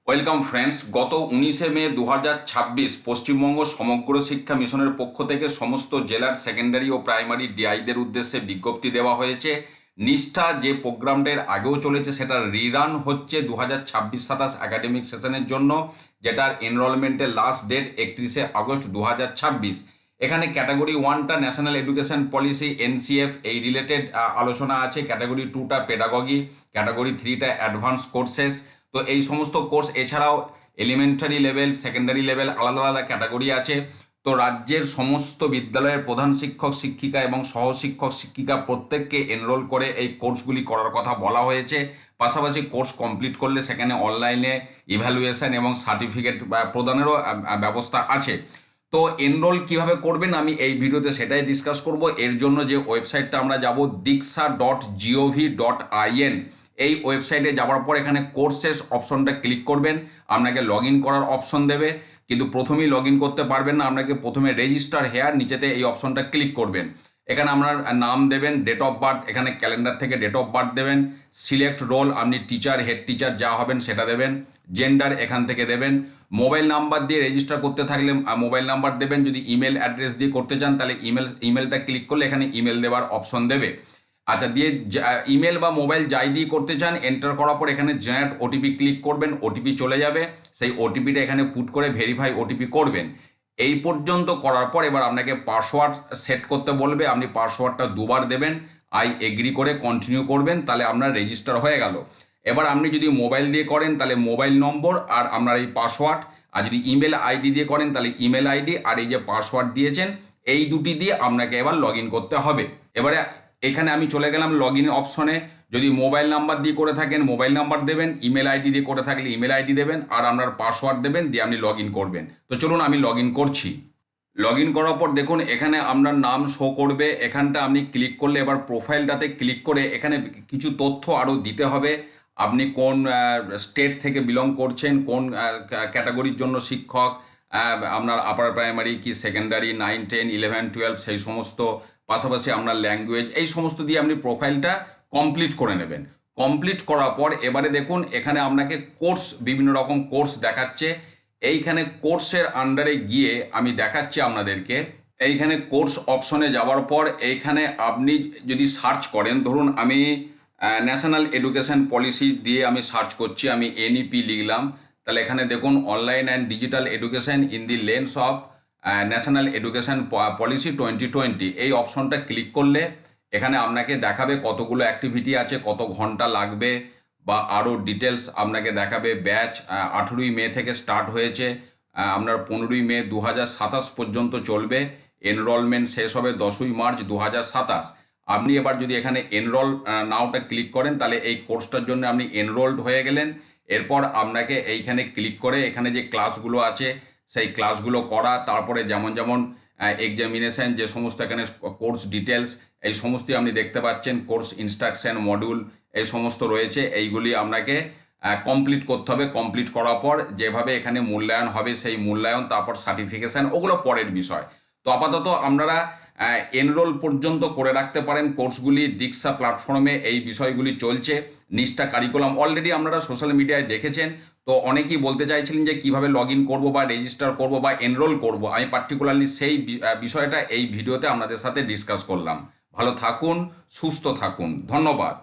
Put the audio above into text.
Welcome friends. গত 19শে মে 2026 পশ্চিমবঙ্গ সমগ্র শিক্ষা মিশনের পক্ষ থেকে সমস্ত জেলার সেকেন্ডারি ও প্রাইমারি ডিআইদের উদ্দেশ্যে বিজ্ঞপ্তি দেওয়া হয়েছে। নিষ্ঠা যে প্রোগ্রামটার আগেও চলেছে সেটা রিরান হচ্ছে 2026-27 একাডেমিক সেশনের জন্য, যেটার এনরোলমেন্টের লাস্ট ডেট 31শে আগস্ট 2026। এখানে ক্যাটাগরি 1টা ন্যাশনাল এডুকেশন পলিসি এনসিএফ এই রিলেটেড আলোচনা আছে, ক্যাটাগরি 2টা পেডাগগি, ক্যাটাগরি 3টা অ্যাডভান্স কোর্সেস। তো এই সমস্ত কোর্স এছাড়াও এলিমেন্টারি লেভেল, সেকেন্ডারি লেভেল আলাদা আলাদা ক্যাটাগরি আছে। তো রাজ্যের সমস্ত বিদ্যালয়ের প্রধান শিক্ষক শিক্ষিকা এবং সহশিক্ষক শিক্ষিকা প্রত্যেককে এনরোল করে এই কোর্সগুলি করার কথা বলা হয়েছে। পাশাপাশি কোর্স কমপ্লিট করলে সেখানে অনলাইনে ইভ্যালুয়েশন এবং সার্টিফিকেট প্রদানেরও ব্যবস্থা আছে। তো এনরোল কিভাবে করবেন আমি এই ভিডিওতে সেটাই ডিসকাস করব। এর জন্য যে ওয়েবসাইটটা আমরা যাব diksha.gov.in, এই ওয়েবসাইটে যাওয়ার পর এখানে কোর্সেস অপশনটা ক্লিক করবেন। আপনাকে লগ ইন করার অপশন দেবে, কিন্তু প্রথমেই লগ ইন করতে পারবেন না, আপনাকে প্রথমে রেজিস্টার হেয়ার নিচেতে এই অপশনটা ক্লিক করবেন। এখানে আপনার নাম দেবেন, ডেট অফ বার্থ, এখানে ক্যালেন্ডার থেকে ডেট অফ বার্থ দেবেন, সিলেক্ট রোল, আপনি টিচার, হেড টিচার যা হবেন সেটা দেবেন, জেন্ডার এখান থেকে দেবেন, মোবাইল নাম্বার দিয়ে রেজিস্টার করতে থাকলে মোবাইল নাম্বার দেবেন, যদি ইমেল অ্যাড্রেস দিয়ে করতে চান তাহলে ইমেলটা ক্লিক করলে এখানে ইমেল দেওয়ার অপশন দেবে। আচ্ছা, দিয়ে ইমেল বা মোবাইল যাই দিয়ে করতে চান এন্টার করার পর এখানে জেনারেট ওটিপি ক্লিক করবেন, ওটিপি চলে যাবে, সেই ওটিপিটা এখানে পুট করে ভেরিফাই ওটিপি করবেন। এই পর্যন্ত করার পর এবার আপনাকে পাসওয়ার্ড সেট করতে বলবে, আপনি পাসওয়ার্ডটা দুবার দেবেন, আই এগ্রি করে কন্টিনিউ করবেন, তাহলে আপনার রেজিস্টার হয়ে গেল। এবার আপনি যদি মোবাইল দিয়ে করেন তাহলে মোবাইল নম্বর আর আপনার এই পাসওয়ার্ড, আর যদি ইমেল আইডি দিয়ে করেন তাহলে ইমেল আইডি আর এই যে পাসওয়ার্ড দিয়েছেন এই দুটি দিয়ে আপনাকে এবার লগ ইন করতে হবে। এবারে এখানে আমি চলে গেলাম লগ ইন অপশনে। যদি মোবাইল নাম্বার দিয়ে করে থাকেন মোবাইল নাম্বার দেবেন, ইমেল আইডি দিয়ে করে থাকলে ইমেল আইডি দেবেন, আর আপনার পাসওয়ার্ড দেবেন, দিয়ে আপনি লগ ইন করবেন। তো চলুন আমি লগ ইন করছি। লগ ইন করার পর দেখুন এখানে আপনার নাম শো করবে, এখানটা আপনি ক্লিক করলে এবার প্রোফাইলটাতে ক্লিক করে এখানে কিছু তথ্য আরও দিতে হবে। আপনি কোন স্টেট থেকে বিলং করছেন, কোন ক্যাটাগরির জন্য শিক্ষক, আপনার আপার প্রাইমারি কি সেকেন্ডারি, 9, 10, 11, 12 সেই সমস্ত, পাশাপাশি আপনার ল্যাঙ্গুয়েজ, এই সমস্ত দিয়ে আপনি প্রোফাইলটা কমপ্লিট করে নেবেন। কমপ্লিট করার পর এবারে দেখুন এখানে আপনাকে কোর্স, বিভিন্ন রকম কোর্স দেখাচ্ছে। এইখানে কোর্সের আন্ডারে গিয়ে আমি দেখাচ্ছি আপনাদেরকে, এইখানে কোর্স অপশনে যাওয়ার পর এইখানে আপনি যদি সার্চ করেন, ধরুন আমি ন্যাশনাল এডুকেশন পলিসি দিয়ে আমি সার্চ করছি, আমি এনইপি লিখলাম, তাহলে এখানে দেখুন online and digital education in the lens of national education policy 2020, এই অপশনটা ক্লিক করলে এখানে আপনাকে দেখাবে কতগুলো অ্যাক্টিভিটি আছে, কত ঘন্টা লাগবে, বা আরও ডিটেলস আপনাকে দেখাবে। ব্যাচ 18ই মে থেকে স্টার্ট হয়েছে, আপনার 15ই মে 2027 পর্যন্ত চলবে, এনরোলমেন্ট শেষ হবে 10ই মার্চ 2027। আপনি এবার যদি এখানে এনরোল নাওটা ক্লিক করেন তাহলে এই কোর্সটার জন্য আপনি এনরোলড হয়ে গেলেন। এরপর আপনাকে এইখানে ক্লিক করে এখানে যে ক্লাসগুলো আছে সেই ক্লাসগুলো করা, তারপরে যেমন যেমন এক্সামিনেশন, যে সমস্ত এখানে কোর্স ডিটেলস এই সমস্তই আপনি দেখতে পাচ্ছেন, কোর্স ইনস্ট্রাকশন মডিউল এই সমস্ত রয়েছে, এইগুলি আপনাকে কমপ্লিট করতে হবে। কমপ্লিট করার পর যেভাবে এখানে মূল্যায়ন হবে সেই মূল্যায়ন, তারপর সার্টিফিকেশান, ওগুলো পরের বিষয়। তো আপাতত আপনারা এনরোল পর্যন্ত করে রাখতে পারেন কোর্সগুলি। দীক্ষা প্ল্যাটফর্মে এই বিষয়গুলি চলছে। নিষ্ঠা কারিকুলাম অলরেডি আপনারা সোশ্যাল মিডিয়ায় দেখেছেন। তো অনেকেই বলতে চাইছিলেন যে কিভাবে লগ ইন করবো বা রেজিস্টার করবো বা এনরোল করবো, আমি পার্টিকুলারলি সেই বিষয়টা এই ভিডিওতে আপনাদের সাথে ডিসকাস করলাম। ভালো থাকুন, সুস্থ থাকুন, ধন্যবাদ।